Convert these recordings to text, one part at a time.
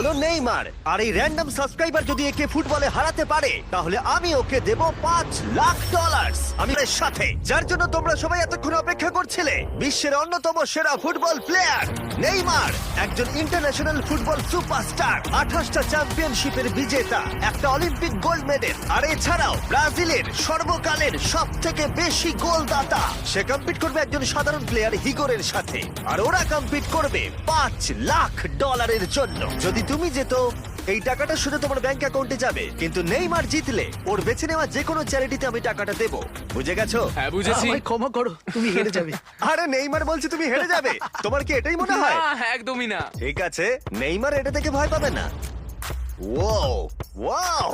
হলো নেইমার। আর এই random subscriber যদি একে ফুটবলে হারাতে পারে তাহলে আমি ওকে দেব $5,00,000 আমি এর সাথে, যার জন্য তোমরা সবাই এতক্ষণ অপেক্ষা করছিলে। বিশ্বের অন্যতম সেরা ফুটবল প্লেয়ার নেইমার, একজন ইন্টারন্যাশনাল ফুটবল সুপারস্টার, 28টা চ্যাম্পিয়নশিপের বিজেতা, একটা অলিম্পিক গোল্ড মেডেল, আর এছাড়াও ব্রাজিলের সর্বকালের সব থেকে বেশি গোলদাতা। সে কম্পিট করবে একজন সাধারণ প্লেয়ার হিগোরের সাথে, আর ওরা কম্পিট করবে $5,00,000 জন্য। যদি তুমি যেত এই টাকাটা শুধু তোমার ব্যাংক অ্যাকাউন্টে যাবে, কিন্তু নেইমার জিতলে ওর বেছে নেওয়া যে কোনো চ্যারিটিতে আমি টাকাটা দেবো। বুঝে গেছো? হ্যাঁ বুঝেছি। আমায় ক্ষমা করো, তুমি হেরে যাবে। আরে নেইমার বলছে তুমি হেরে যাবে, তোমার কি এটাই মনে হয়? না, একদমই না। ঠিক আছে, নেইমার এটা থেকে ভয় পাবে না। ওয়াও ওয়াও,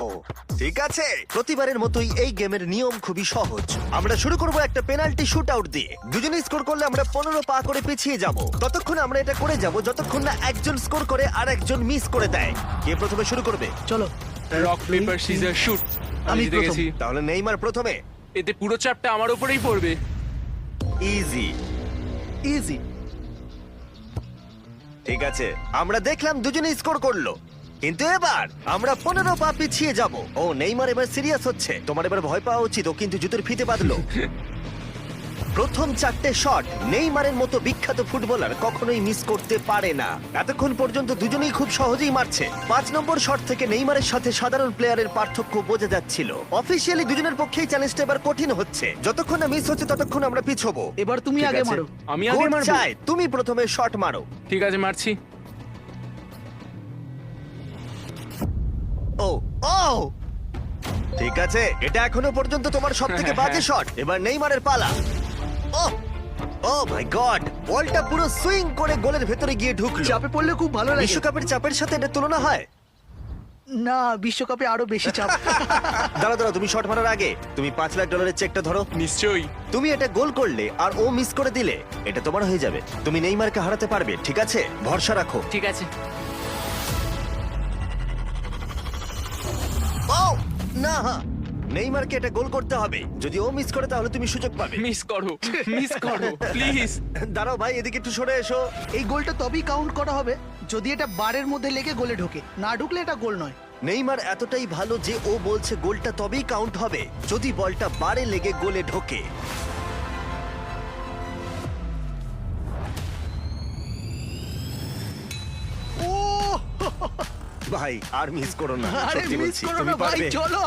ঠিক আছে। প্রতিবারের মতোই এই গেমের নিয়ম খুবই সহজ। আমরা শুরু করব একটা পেনাল্টি শুট আউট দিয়ে। দুজনে স্কোর করলে আমরা 15 পা করে পিছিয়ে যাব। ততক্ষণ আমরা এটা করে যাব যতক্ষণ না একজন স্কোর করে আর একজন মিস করে দেয়। কে প্রথমে শুরু করবে? চলো। Rock paper scissor shoot. আমি আমি জিতে প্রথম। গেছি। তাহলে নেইমার প্রথমে। এতে পুরো চাপটা আমার উপরেই পড়বে। ইজি। ইজি। ঠিক আছে, আমরা দেখলাম দুজনে স্কোর করলো, কিন্তু এবার আমরা 15 পা পিছিয়ে যাব। ও নেইমার এবার সিরিয়াস হচ্ছে। তোমার এবার ভয় পাওয়া উচিত, ও কিন্তু জুতোর ফিতে বাঁধলো। প্রথম 4টে শট নেইমারের মতো বিখ্যাত ফুটবলার কখনোই মিস করতে পারে না। এতক্ষণ পর্যন্ত দুজনেই খুব সহজেই মারছে। 5 নম্বর শট থেকে নেইমারের সাথে সাধারণ প্লেয়ারের পার্থক্য বোঝা যাচ্ছিল। অফিসিয়ালি দুজনের পক্ষেই চ্যালেঞ্জটা এবার কঠিন হচ্ছে। যতক্ষণ না মিস হচ্ছে ততক্ষণ আমরা পিছবো। এবার তুমি ঠিক আগে আছে? মারো। আমি আগে Goal মারবো? চাই, তুমি প্রথমে শট মারো। ঠিক আছে, মারছি। ও ও, ঠিক আছে, এটা এখনো পর্যন্ত তোমার সবথেকে বাজে শট। এবার নেইমারের পালা। ও ও মাই গড, বলটা পুরো সুইং করে গোলের ভেতরে গিয়ে ঢুকলো। চাপে পড়লে খুব ভালো লাগে। বিশ্বকাপের চাপের সাথে এটা তুলনা হয়? না, বিশ্বকাপে আরো বেশি চাপ। দাঁড়াও দাঁড়াও, তুমি শট মারার আগে তুমি $5,00,000 চেকটা ধরো। নিশ্চয়ই। তুমি এটা গোল করলে আর ও মিস করে দিলে এটা তোমার হয়ে যাবে। তুমি নেইমারকে হারাতে পারবে, ঠিক আছে? ভরসা রাখো। ঠিক আছে। ও না, নেইমারকে এটা গোল করতে হবে। যদি ও মিস করে তাহলে তুমি সুযোগ পাবে। মিস করো, মিস করো প্লিজ। দাঁড়াও ভাই, এদিকে একটু সরে এসো। এই গোলটা তবেই কাউন্ট করা হবে যদি এটা বারের মধ্যে লেগে গোলে ঢোকে। না ঢুকলে এটা গোল নয়। নেইমার এতটাই ভালো যে ও বলছে গোলটা তবেই কাউন্ট হবে যদি বলটা বারে লেগে গোলে ঢোকে। ও ভাই আর মিস করো না, আরে সত্যি মিস বলছি, করো তুমি না ভাই, পারবে। চলো।